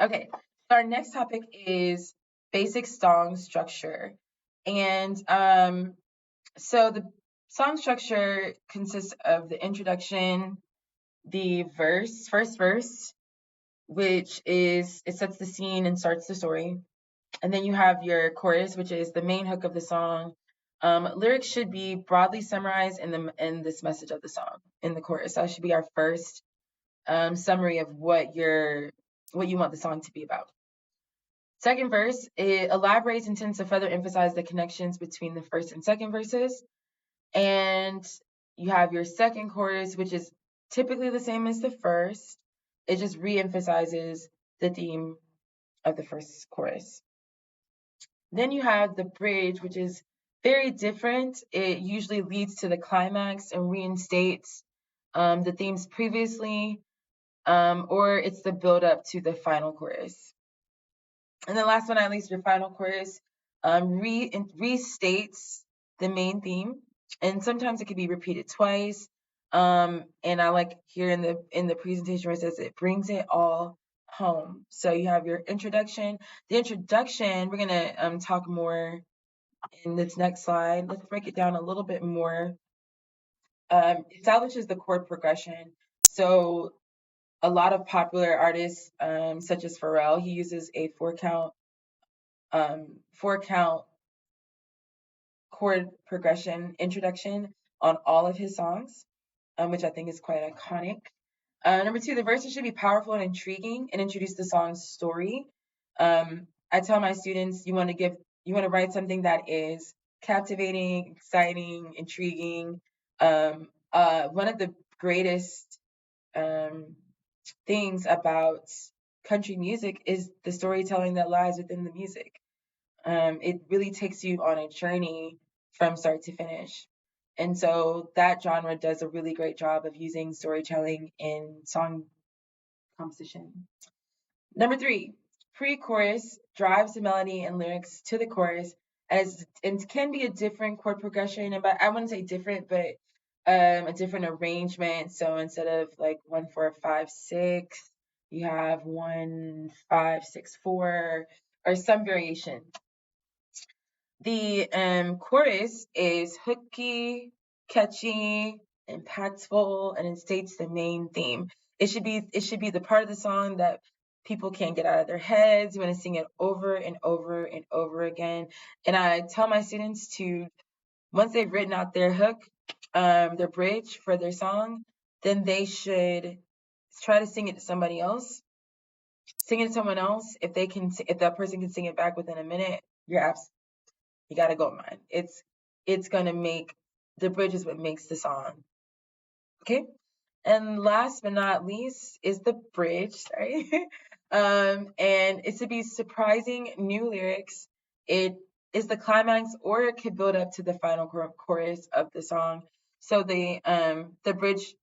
Okay, so our next topic is basic song structure. And so the song structure consists of the introduction, the first verse, which is it sets the scene and starts the story. And then you have your chorus, which is the main hook of the song. Lyrics should be broadly summarized in this message of the song in the chorus. That should be our first summary of what you want the song to be about. Second verse, it elaborates and tends to further emphasize the connections between the first and second verses. And you have your second chorus, which is typically the same as the first. It just re-emphasizes the theme of the first chorus. Then you have the bridge, which is very different. It usually leads to the climax and reinstates the themes previously, or it's the build up to the final chorus. And then last but not least, your final chorus restates the main theme, and sometimes it can be repeated twice. And I like here in the presentation where it says it brings it all home. So you have your introduction. The introduction, we're gonna talk more in this next slide. Let's break it down a little bit more. Establishes the chord progression. So a lot of popular artists, such as Pharrell, he uses a four count chord progression introduction on all of his songs, which I think is quite iconic. Number two, the verses should be powerful and intriguing and introduce the song's story. I tell my students you want to write something that is captivating, exciting, intriguing. One of the greatest things about country music is the storytelling that lies within the music. It really takes you on a journey from start to finish. And so that genre does a really great job of using storytelling in song composition. Number three, pre-chorus drives the melody and lyrics to the chorus as it can be a different chord progression, and but I wouldn't say different, but a different arrangement. So instead of like 1 4 5 6, you have 1 5 6 4, or some variation. The chorus is hooky, catchy, impactful, and it states the main theme. It should be the part of the song that people can't get out of their heads. You want to sing it over and over and over again. And I tell my students to, once they've written out their hook, their bridge for their song, then they should try to sing it to somebody else. Sing it to someone else. If that person can sing it back within a minute, you gotta go, man. It's gonna make the bridge is what makes the song. Okay. And last but not least is the bridge. Sorry. And it's to be surprising new lyrics. It is the climax, or it could build up to the final chorus of the song. So the bridge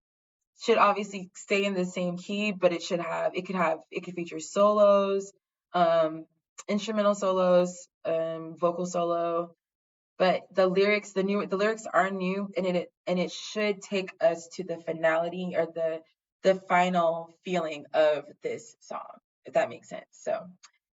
should obviously stay in the same key, but it could feature solos, instrumental solos, vocal solo, but the lyrics are new, and it should take us to the finality, or the final feeling of this song, if that makes sense. So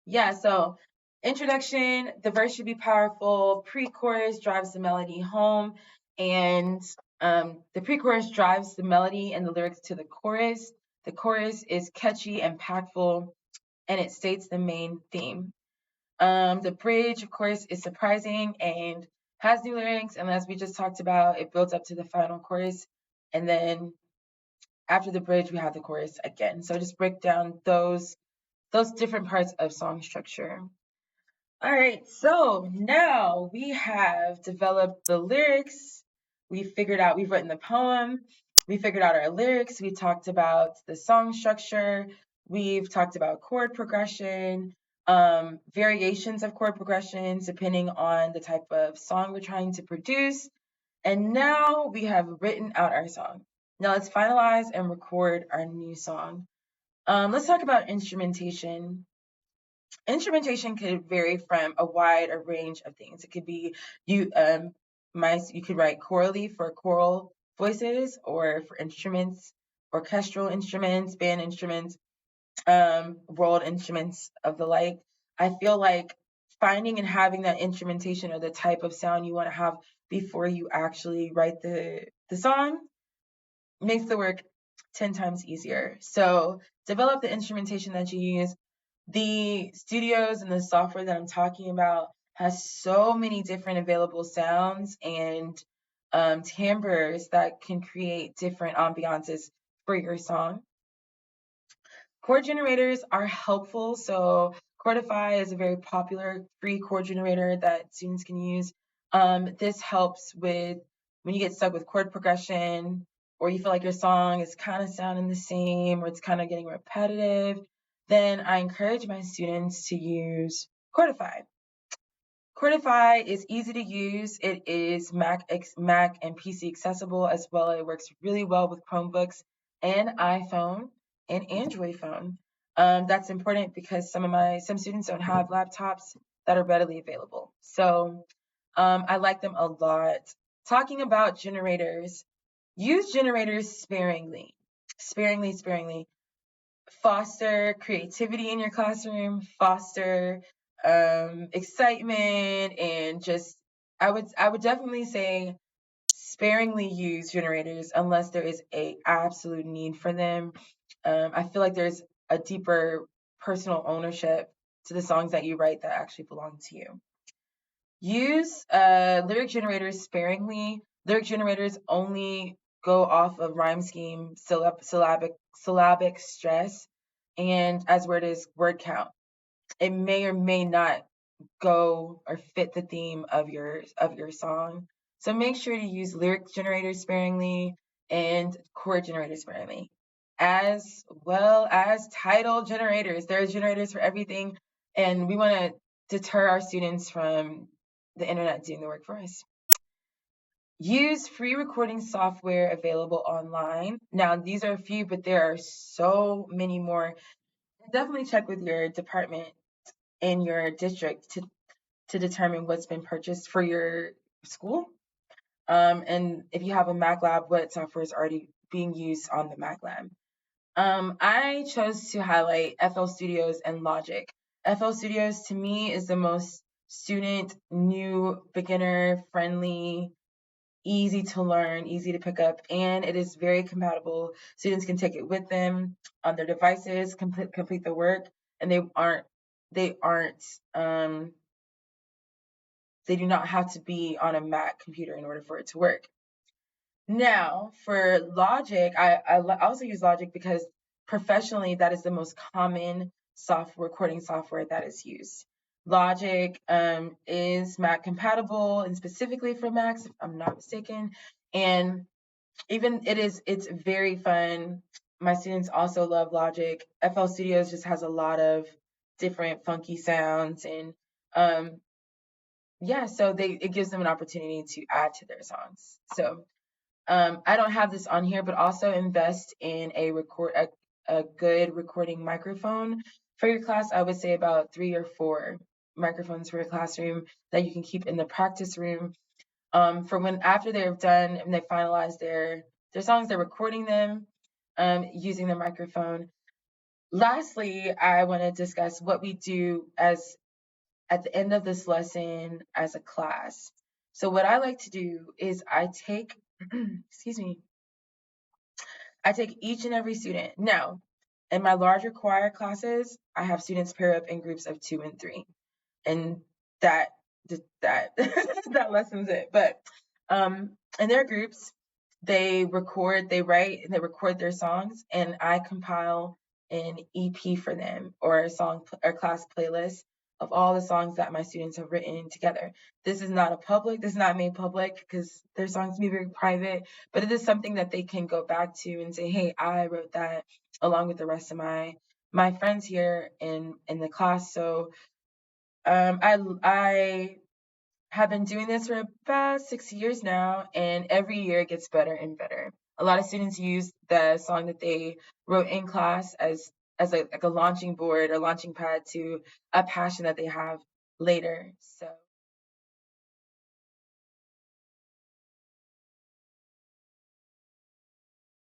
yeah, so introduction, the verse should be powerful, pre-chorus drives the melody home, and the pre-chorus drives the melody and the lyrics to the chorus. The chorus is catchy and impactful, and it states the main theme. The bridge, of course, is surprising and has new lyrics, and as we just talked about, it builds up to the final chorus, and then after the bridge, we have the chorus again. So just break down those different parts of song structure. All right, so now we have developed the lyrics. We've written the poem. We figured out our lyrics. We talked about the song structure. We've talked about chord progression, variations of chord progressions depending on the type of song we're trying to produce. And now we have written out our song. Now let's finalize and record our new song. Let's talk about instrumentation. Instrumentation could vary from a wide range of things. It could be you could write chorally for choral voices, or for instruments, orchestral instruments, band instruments. world instruments of the like. I feel like finding and having that instrumentation or the type of sound you want to have before you actually write the song makes the work 10 times easier. So develop the instrumentation that you use. The studios and the software that I'm talking about has so many different available sounds and timbres that can create different ambiances for your song. Chord generators are helpful. So Chordify is a very popular free chord generator that students can use. This helps with when you get stuck with chord progression or you feel like your song is kind of sounding the same or it's kind of getting repetitive, then I encourage my students to use Chordify. Chordify is easy to use. It is Mac and PC accessible as well. It works really well with Chromebooks and iPhone and Android phone. That's important because some students don't have laptops that are readily available. So I like them a lot. Talking about generators, use generators sparingly. Sparingly. Foster creativity in your classroom, foster excitement, and just I would definitely say sparingly use generators unless there is a absolute need for them. I feel like there's a deeper personal ownership to the songs that you write that actually belong to you. Use lyric generators sparingly. Lyric generators only go off of rhyme scheme, syllabic stress, and as word is word count. It may or may not go or fit the theme of your song. So make sure to use lyric generators sparingly and chord generators sparingly, as well as title generators. There are generators for everything, and we want to deter our students from the internet doing the work for us. Use free recording software available online. Now, these are a few, but there are so many more. Definitely check with your department in your district to determine what's been purchased for your school. And if you have a Mac lab, what software is already being used on the Mac lab. I chose to highlight FL Studios and Logic. FL Studios to me is the most student, new, beginner friendly, easy to learn, easy to pick up, and it is very compatible. Students can take it with them on their devices, complete the work, and they aren't they do not have to be on a Mac computer in order for it to work. Now, for Logic, I also use Logic because professionally that is the most common recording software that is used. Logic is Mac compatible and specifically for Macs, if I'm not mistaken. And even it's very fun. My students also love Logic. FL Studios just has a lot of different funky sounds and yeah, so it gives them an opportunity to add to their songs. So I don't have this on here, but also invest in a good recording microphone for your class. I would say about 3 or 4 microphones for your classroom that you can keep in the practice room. For when after they're done and they finalize their songs, they're recording them using the microphone. Lastly, I want to discuss what we do as at the end of this lesson as a class. So what I like to do is I take, excuse me, I take each and every student. Now, in my larger choir classes, I have students pair up in groups of 2 and 3, and that that that lessens it. But in their groups, they write, and they record their songs, and I compile an EP for them or a song or class playlist of all the songs that my students have written together. This is not made public because their songs can be very private, but it is something that they can go back to and say, hey, I wrote that along with the rest of my friends here in the class. So I have been doing this for about 6 years now, and every year it gets better and better. A lot of students use the song that they wrote in class as like a launching board or launching pad to a passion that they have later. So